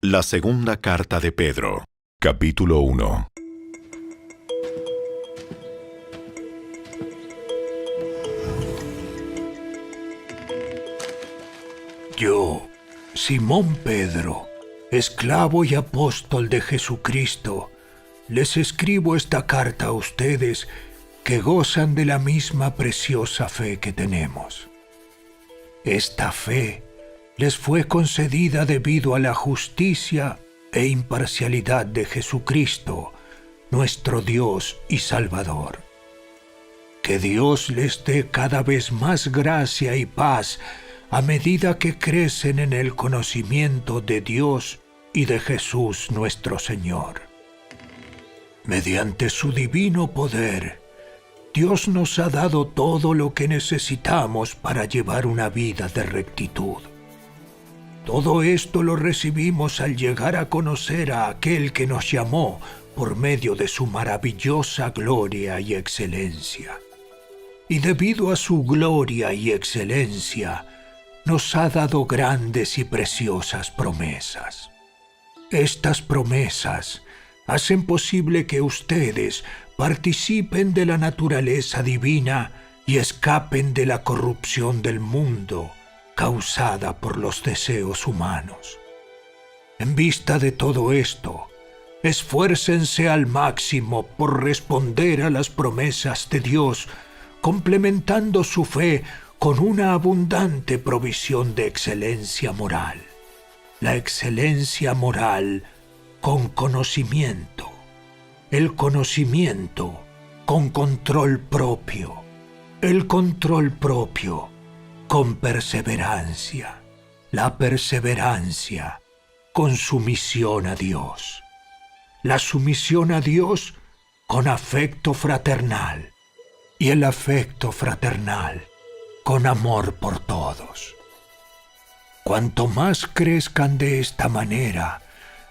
La segunda carta de Pedro, capítulo 1. Yo, Simón Pedro, esclavo y apóstol de Jesucristo, les escribo esta carta a ustedes que gozan de la misma preciosa fe que tenemos. Esta fe les fue concedida debido a la justicia e imparcialidad de Jesucristo, nuestro Dios y Salvador. Que Dios les dé cada vez más gracia y paz a medida que crecen en el conocimiento de Dios y de Jesús nuestro Señor. Mediante su divino poder, Dios nos ha dado todo lo que necesitamos para llevar una vida de rectitud. Todo esto lo recibimos al llegar a conocer a aquel que nos llamó por medio de su maravillosa gloria y excelencia. Y debido a su gloria y excelencia, nos ha dado grandes y preciosas promesas. Estas promesas hacen posible que ustedes participen de la naturaleza divina y escapen de la corrupción del mundo causada por los deseos humanos. En vista de todo esto, esfuércense al máximo por responder a las promesas de Dios, complementando su fe con una abundante provisión de excelencia moral. La excelencia moral con conocimiento, el conocimiento con control propio, el control propio con perseverancia, la perseverancia con sumisión a Dios, la sumisión a Dios con afecto fraternal y el afecto fraternal con amor por todos. Cuanto más crezcan de esta manera,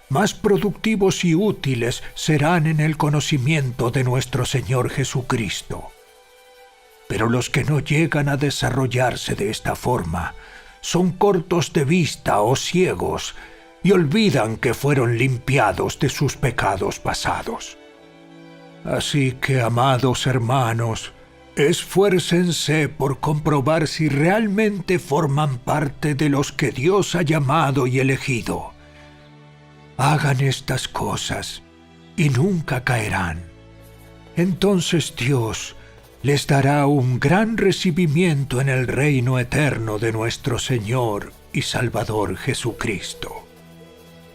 más productivos y útiles serán en el conocimiento de nuestro Señor Jesucristo. Pero los que no llegan a desarrollarse de esta forma son cortos de vista o ciegos y olvidan que fueron limpiados de sus pecados pasados. Así que, amados hermanos, esfuércense por comprobar si realmente forman parte de los que Dios ha llamado y elegido. Hagan estas cosas y nunca caerán. Entonces Dios les dará un gran recibimiento en el reino eterno de nuestro Señor y Salvador Jesucristo.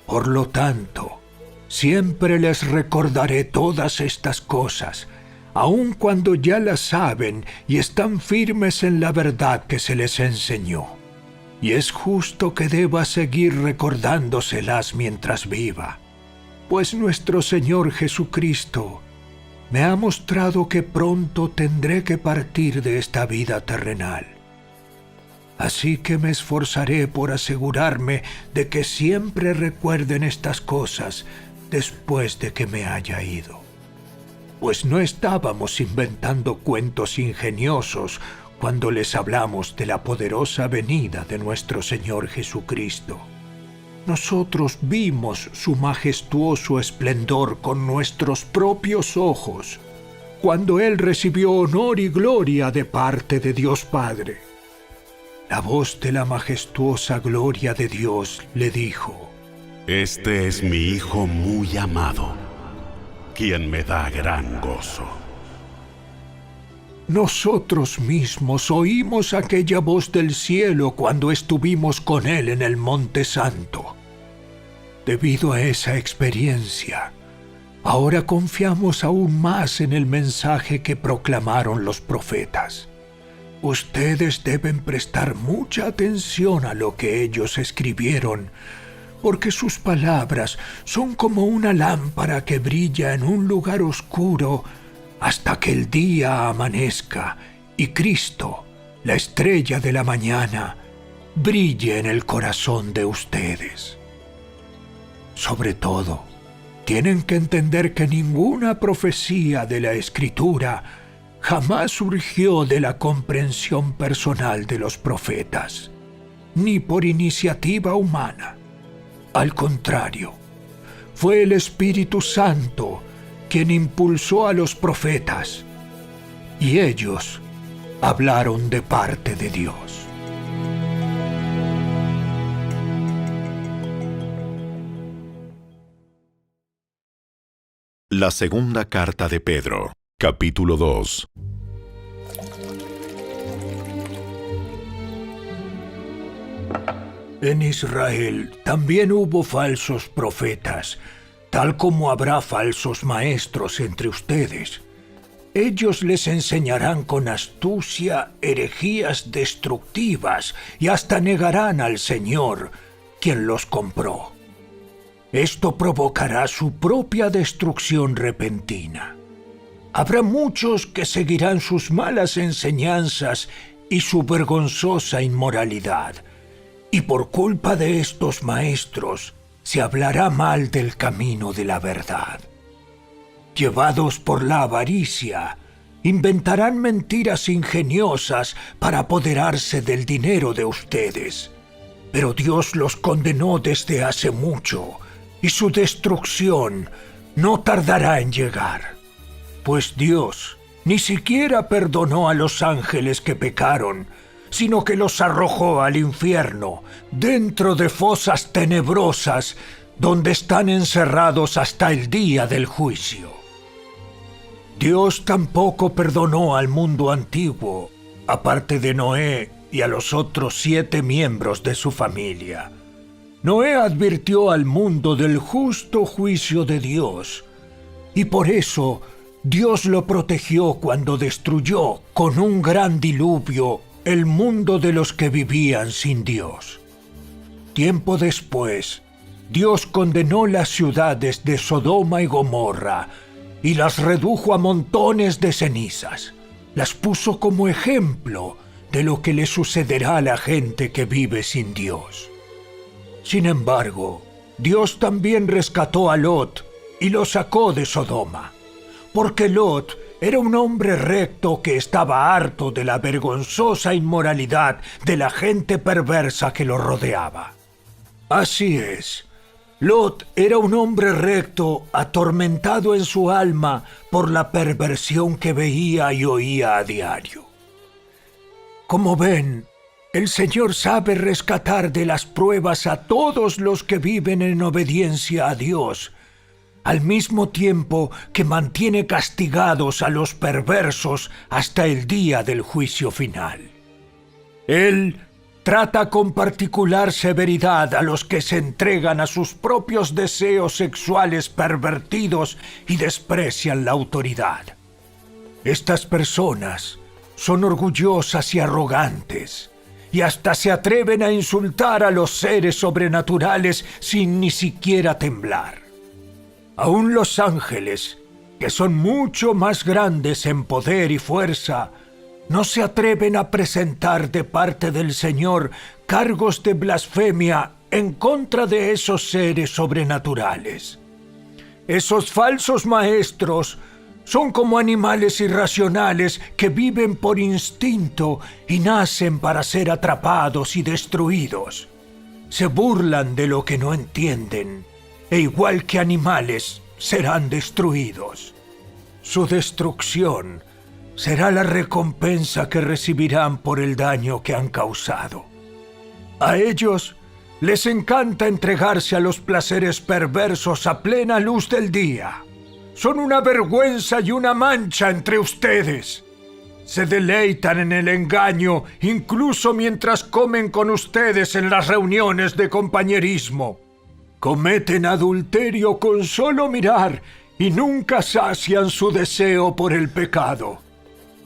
Por lo tanto, siempre les recordaré todas estas cosas, aun cuando ya las saben y están firmes en la verdad que se les enseñó. Y es justo que deba seguir recordándoselas mientras viva, pues nuestro Señor Jesucristo me ha mostrado que pronto tendré que partir de esta vida terrenal. Así que me esforzaré por asegurarme de que siempre recuerden estas cosas después de que me haya ido. Pues no estábamos inventando cuentos ingeniosos cuando les hablamos de la poderosa venida de nuestro Señor Jesucristo. Nosotros vimos su majestuoso esplendor con nuestros propios ojos, cuando Él recibió honor y gloria de parte de Dios Padre. La voz de la majestuosa gloria de Dios le dijo: Este es mi Hijo muy amado, quien me da gran gozo. Nosotros mismos oímos aquella voz del cielo cuando estuvimos con Él en el Monte Santo. Debido a esa experiencia, ahora confiamos aún más en el mensaje que proclamaron los profetas. Ustedes deben prestar mucha atención a lo que ellos escribieron, porque sus palabras son como una lámpara que brilla en un lugar oscuro hasta que el día amanezca y Cristo, la estrella de la mañana, brille en el corazón de ustedes. Sobre todo, tienen que entender que ninguna profecía de la Escritura jamás surgió de la comprensión personal de los profetas, ni por iniciativa humana. Al contrario, fue el Espíritu Santo quien impulsó a los profetas, y ellos hablaron de parte de Dios. La segunda carta de Pedro, capítulo 2. En Israel también hubo falsos profetas, tal como habrá falsos maestros entre ustedes. Ellos les enseñarán con astucia herejías destructivas y hasta negarán al Señor, quien los compró. Esto provocará su propia destrucción repentina. Habrá muchos que seguirán sus malas enseñanzas y su vergonzosa inmoralidad, y por culpa de estos maestros se hablará mal del camino de la verdad. Llevados por la avaricia, inventarán mentiras ingeniosas para apoderarse del dinero de ustedes. Pero Dios los condenó desde hace mucho, y su destrucción no tardará en llegar. Pues Dios ni siquiera perdonó a los ángeles que pecaron, sino que los arrojó al infierno, dentro de fosas tenebrosas, donde están encerrados hasta el día del juicio. Dios tampoco perdonó al mundo antiguo, aparte de Noé y a los otros 7 miembros de su familia. Noé advirtió al mundo del justo juicio de Dios, y por eso Dios lo protegió cuando destruyó con un gran diluvio el mundo de los que vivían sin Dios. Tiempo después, Dios condenó las ciudades de Sodoma y Gomorra y las redujo a montones de cenizas. Las puso como ejemplo de lo que le sucederá a la gente que vive sin Dios. Sin embargo, Dios también rescató a Lot y lo sacó de Sodoma, porque Lot era un hombre recto que estaba harto de la vergonzosa inmoralidad de la gente perversa que lo rodeaba. Así es, Lot era un hombre recto, atormentado en su alma por la perversión que veía y oía a diario. Como ven, el Señor sabe rescatar de las pruebas a todos los que viven en obediencia a Dios, al mismo tiempo que mantiene castigados a los perversos hasta el día del juicio final. Él trata con particular severidad a los que se entregan a sus propios deseos sexuales pervertidos y desprecian la autoridad. Estas personas son orgullosas y arrogantes, y hasta se atreven a insultar a los seres sobrenaturales sin ni siquiera temblar. Aún los ángeles, que son mucho más grandes en poder y fuerza, no se atreven a presentar de parte del Señor cargos de blasfemia en contra de esos seres sobrenaturales. Esos falsos maestros son como animales irracionales que viven por instinto y nacen para ser atrapados y destruidos. Se burlan de lo que no entienden, e igual que animales serán destruidos. Su destrucción será la recompensa que recibirán por el daño que han causado. A ellos les encanta entregarse a los placeres perversos a plena luz del día. Son una vergüenza y una mancha entre ustedes. Se deleitan en el engaño incluso mientras comen con ustedes en las reuniones de compañerismo. Cometen adulterio con solo mirar y nunca sacian su deseo por el pecado.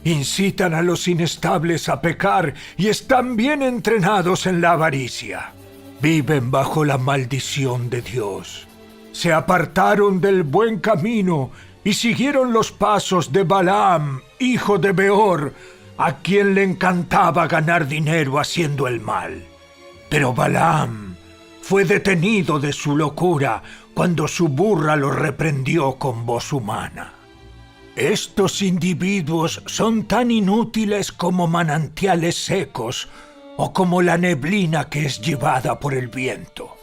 Incitan a los inestables a pecar y están bien entrenados en la avaricia. Viven bajo la maldición de Dios. Se apartaron del buen camino y siguieron los pasos de Balaam, hijo de Beor, a quien le encantaba ganar dinero haciendo el mal. Pero Balaam fue detenido de su locura cuando su burra lo reprendió con voz humana. Estos individuos son tan inútiles como manantiales secos o como la neblina que es llevada por el viento.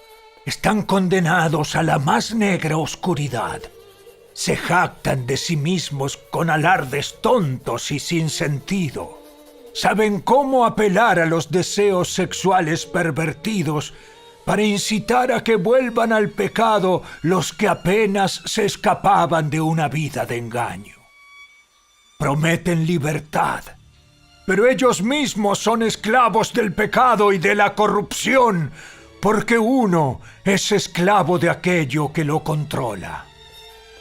están condenados a la más negra oscuridad. Se jactan de sí mismos con alardes tontos y sin sentido. Saben cómo apelar a los deseos sexuales pervertidos para incitar a que vuelvan al pecado los que apenas se escapaban de una vida de engaño. Prometen libertad, pero ellos mismos son esclavos del pecado y de la corrupción, porque uno es esclavo de aquello que lo controla.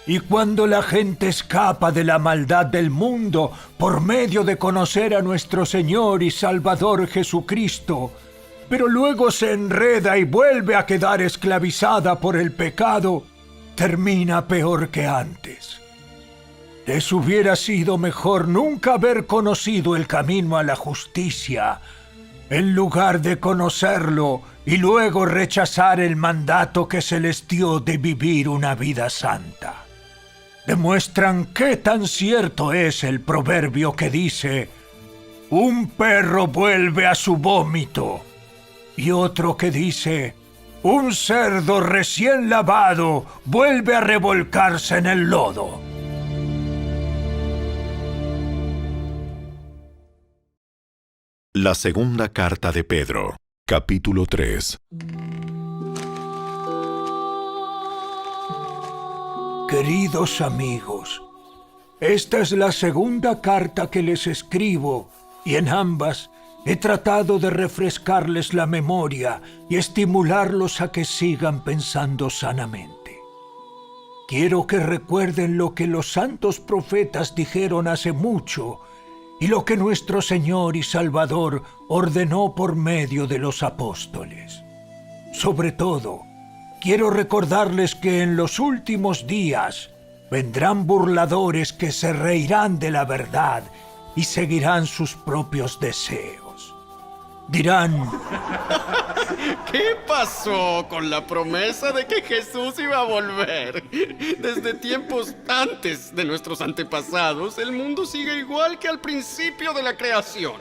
Y cuando la gente escapa de la maldad del mundo por medio de conocer a nuestro Señor y Salvador Jesucristo, pero luego se enreda y vuelve a quedar esclavizada por el pecado, termina peor que antes. Les hubiera sido mejor nunca haber conocido el camino a la justicia, en lugar de conocerlo y luego rechazar el mandato que se les dio de vivir una vida santa. Demuestran qué tan cierto es el proverbio que dice: un perro vuelve a su vómito, y otro que dice: un cerdo recién lavado vuelve a revolcarse en el lodo. La segunda carta de Pedro, capítulo 3. Queridos amigos, esta es la segunda carta que les escribo, y en ambas he tratado de refrescarles la memoria y estimularlos a que sigan pensando sanamente. Quiero que recuerden lo que los santos profetas dijeron hace mucho y lo que nuestro Señor y Salvador ordenó por medio de los apóstoles. Sobre todo, quiero recordarles que en los últimos días vendrán burladores que se reirán de la verdad y seguirán sus propios deseos. Dirán: ¿qué pasó con la promesa de que Jesús iba a volver? Desde tiempos antes de nuestros antepasados, el mundo sigue igual que al principio de la creación.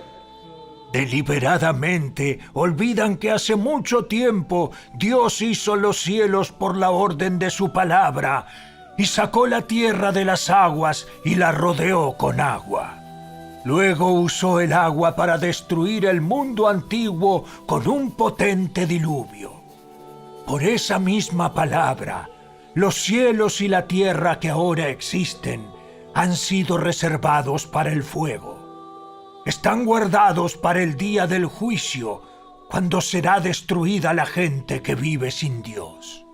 Deliberadamente olvidan que hace mucho tiempo Dios hizo los cielos por la orden de su palabra y sacó la tierra de las aguas y la rodeó con agua. Luego usó el agua para destruir el mundo antiguo con un potente diluvio. Por esa misma palabra, los cielos y la tierra que ahora existen han sido reservados para el fuego. Están guardados para el día del juicio, cuando será destruida la gente que vive sin Dios.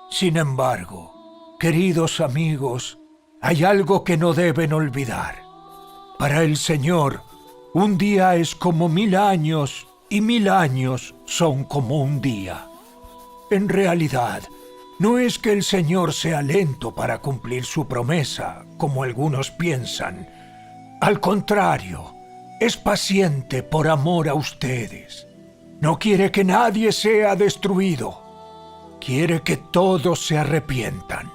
Sin embargo, queridos amigos, hay algo que no deben olvidar. Para el Señor, un día es como 1000 años y 1000 años son como un día. En realidad, no es que el Señor sea lento para cumplir su promesa, como algunos piensan. Al contrario, es paciente por amor a ustedes. No quiere que nadie sea destruido. Quiere que todos se arrepientan.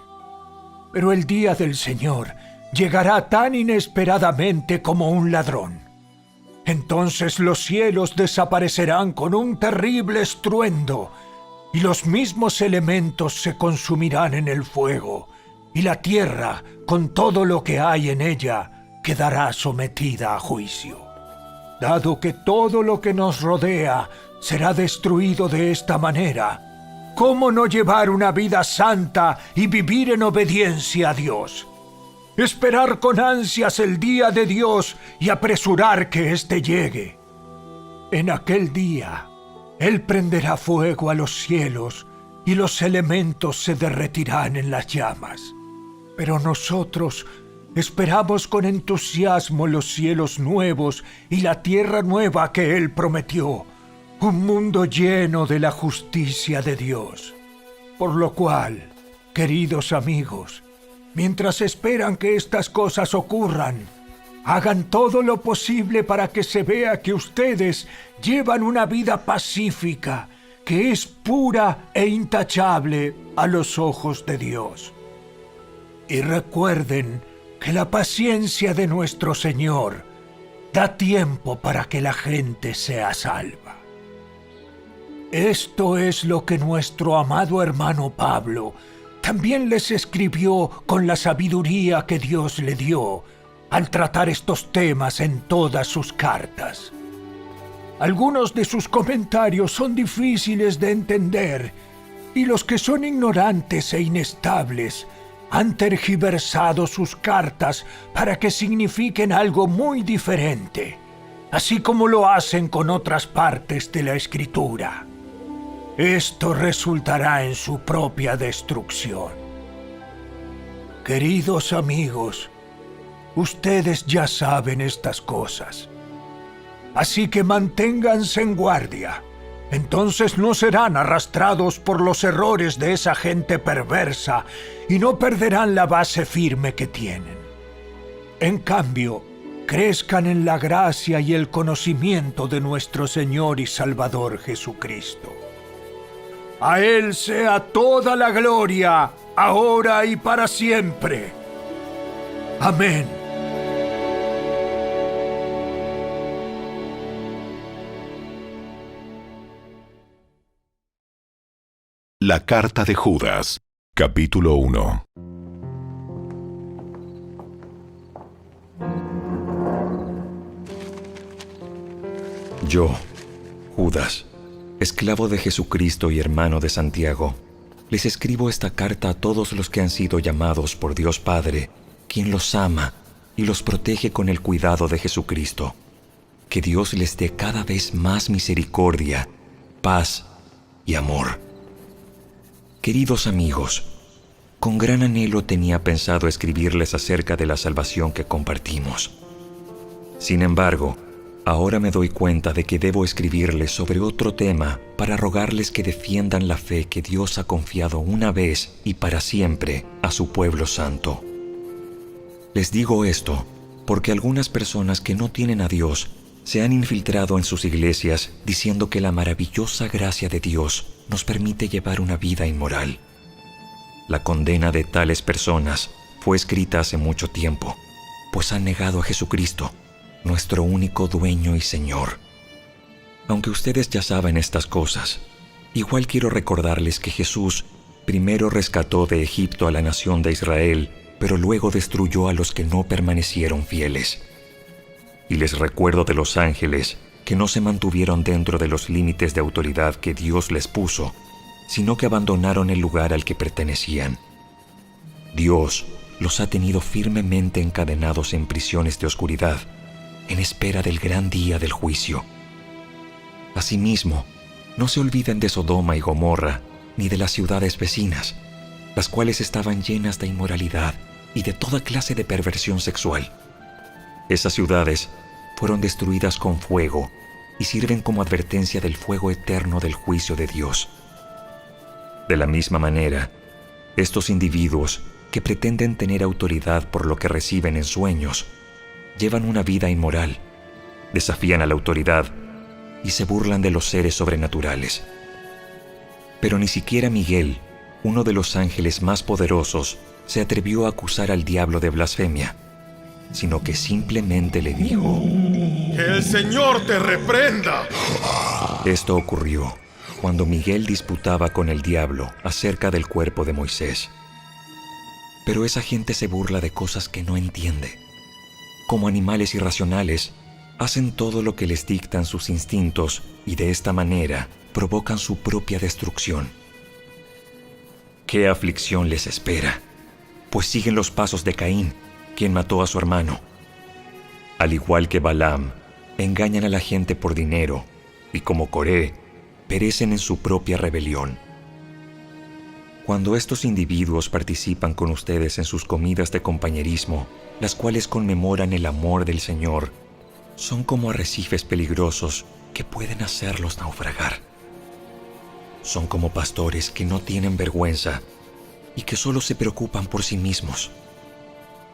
Pero el día del Señor llegará tan inesperadamente como un ladrón. Entonces los cielos desaparecerán con un terrible estruendo, y los mismos elementos se consumirán en el fuego, y la tierra, con todo lo que hay en ella, quedará sometida a juicio. Dado que todo lo que nos rodea será destruido de esta manera, ¿cómo no llevar una vida santa y vivir en obediencia a Dios? Esperar con ansias el día de Dios y apresurar que éste llegue. En aquel día, Él prenderá fuego a los cielos y los elementos se derretirán en las llamas. Pero nosotros esperamos con entusiasmo los cielos nuevos y la tierra nueva que Él prometió, un mundo lleno de la justicia de Dios. Por lo cual, queridos amigos, mientras esperan que estas cosas ocurran, hagan todo lo posible para que se vea que ustedes llevan una vida pacífica, que es pura e intachable a los ojos de Dios. Y recuerden que la paciencia de nuestro Señor da tiempo para que la gente sea salva. Esto es lo que nuestro amado hermano Pablo también les escribió con la sabiduría que Dios le dio al tratar estos temas en todas sus cartas. Algunos de sus comentarios son difíciles de entender y los que son ignorantes e inestables han tergiversado sus cartas para que signifiquen algo muy diferente, así como lo hacen con otras partes de la Escritura. Esto resultará en su propia destrucción. Queridos amigos, ustedes ya saben estas cosas. Así que manténganse en guardia. Entonces no serán arrastrados por los errores de esa gente perversa y no perderán la base firme que tienen. En cambio, crezcan en la gracia y el conocimiento de nuestro Señor y Salvador Jesucristo. A Él sea toda la gloria, ahora y para siempre. Amén. La carta de Judas, capítulo 1. Yo, Judas, esclavo de Jesucristo y hermano de Santiago, les escribo esta carta a todos los que han sido llamados por Dios Padre, quien los ama y los protege con el cuidado de Jesucristo. Que Dios les dé cada vez más misericordia, paz y amor. Queridos amigos, con gran anhelo tenía pensado escribirles acerca de la salvación que compartimos. Sin embargo, ahora me doy cuenta de que debo escribirles sobre otro tema para rogarles que defiendan la fe que Dios ha confiado una vez y para siempre a su pueblo santo. Les digo esto porque algunas personas que no tienen a Dios se han infiltrado en sus iglesias diciendo que la maravillosa gracia de Dios nos permite llevar una vida inmoral. La condena de tales personas fue escrita hace mucho tiempo, pues han negado a Jesucristo, nuestro único dueño y Señor. Aunque ustedes ya saben estas cosas, igual quiero recordarles que Jesús primero rescató de Egipto a la nación de Israel, pero luego destruyó a los que no permanecieron fieles. Y les recuerdo de los ángeles que no se mantuvieron dentro de los límites de autoridad que Dios les puso, sino que abandonaron el lugar al que pertenecían. Dios los ha tenido firmemente encadenados en prisiones de oscuridad, en espera del gran día del juicio. Asimismo, no se olviden de Sodoma y Gomorra, ni de las ciudades vecinas, las cuales estaban llenas de inmoralidad y de toda clase de perversión sexual. Esas ciudades fueron destruidas con fuego y sirven como advertencia del fuego eterno del juicio de Dios. De la misma manera, estos individuos que pretenden tener autoridad por lo que reciben en sueños, llevan una vida inmoral, desafían a la autoridad y se burlan de los seres sobrenaturales. Pero ni siquiera Miguel, uno de los ángeles más poderosos, se atrevió a acusar al diablo de blasfemia, sino que simplemente le dijo: ¡Que el Señor te reprenda! Esto ocurrió cuando Miguel disputaba con el diablo acerca del cuerpo de Moisés. Pero esa gente se burla de cosas que no entiende. Como animales irracionales, hacen todo lo que les dictan sus instintos y de esta manera provocan su propia destrucción. ¿Qué aflicción les espera? Pues siguen los pasos de Caín, quien mató a su hermano. Al igual que Balaam, engañan a la gente por dinero y como Coré, perecen en su propia rebelión. Cuando estos individuos participan con ustedes en sus comidas de compañerismo, las cuales conmemoran el amor del Señor, son como arrecifes peligrosos que pueden hacerlos naufragar. Son como pastores que no tienen vergüenza y que solo se preocupan por sí mismos.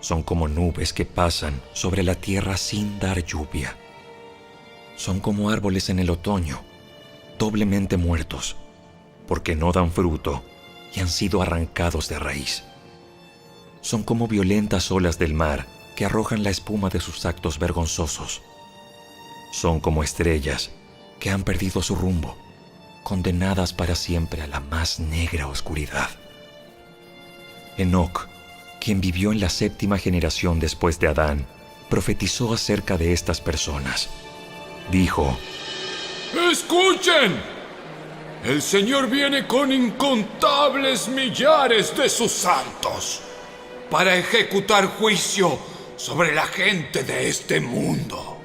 Son como nubes que pasan sobre la tierra sin dar lluvia. Son como árboles en el otoño, doblemente muertos, porque no dan fruto y han sido arrancados de raíz. Son como violentas olas del mar que arrojan la espuma de sus actos vergonzosos. Son como estrellas que han perdido su rumbo, condenadas para siempre a la más negra oscuridad. Enoc, quien vivió en la 7ª generación después de Adán, profetizó acerca de estas personas. Dijo: ¡Escuchen! El Señor viene con incontables millares de sus santos para ejecutar juicio sobre la gente de este mundo.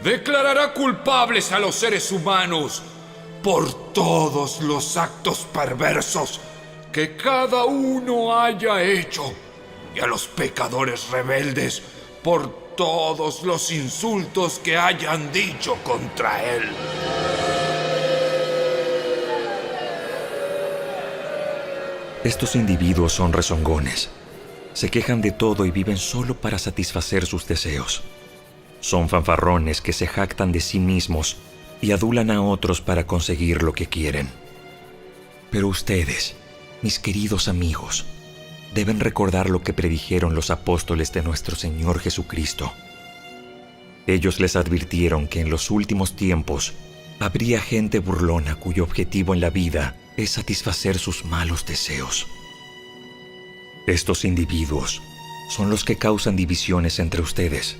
Declarará culpables a los seres humanos por todos los actos perversos que cada uno haya hecho, y a los pecadores rebeldes por todos los insultos que hayan dicho contra él. Estos individuos son rezongones. Se quejan de todo y viven solo para satisfacer sus deseos. Son fanfarrones que se jactan de sí mismos y adulan a otros para conseguir lo que quieren. Pero ustedes, mis queridos amigos, deben recordar lo que predijeron los apóstoles de nuestro Señor Jesucristo. Ellos les advirtieron que en los últimos tiempos habría gente burlona cuyo objetivo en la vida es satisfacer sus malos deseos. Estos individuos son los que causan divisiones entre ustedes.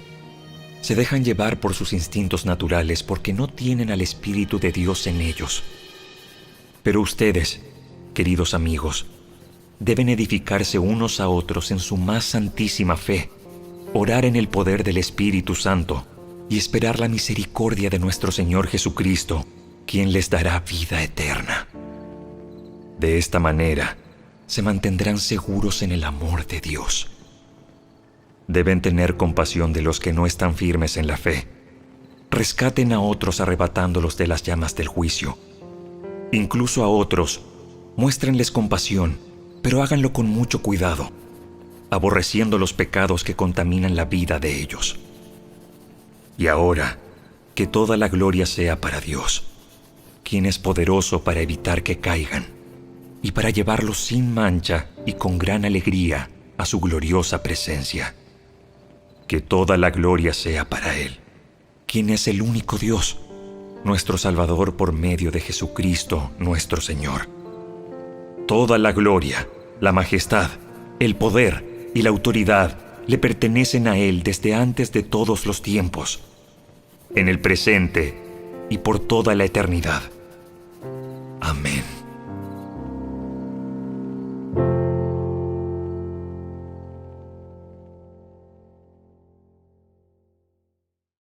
Se dejan llevar por sus instintos naturales porque no tienen al Espíritu de Dios en ellos. Pero ustedes, queridos amigos, deben edificarse unos a otros en su más santísima fe, orar en el poder del Espíritu Santo y esperar la misericordia de nuestro Señor Jesucristo, quien les dará vida eterna. De esta manera, se mantendrán seguros en el amor de Dios. Deben tener compasión de los que no están firmes en la fe. Rescaten a otros arrebatándolos de las llamas del juicio. Incluso a otros, muéstrenles compasión, pero háganlo con mucho cuidado, aborreciendo los pecados que contaminan la vida de ellos. Y ahora, que toda la gloria sea para Dios, quien es poderoso para evitar que caigan y para llevarlos sin mancha y con gran alegría a su gloriosa presencia. Que toda la gloria sea para Él, quien es el único Dios, nuestro Salvador por medio de Jesucristo nuestro Señor. Toda la gloria, la majestad, el poder y la autoridad le pertenecen a Él desde antes de todos los tiempos, en el presente y por toda la eternidad. Amén.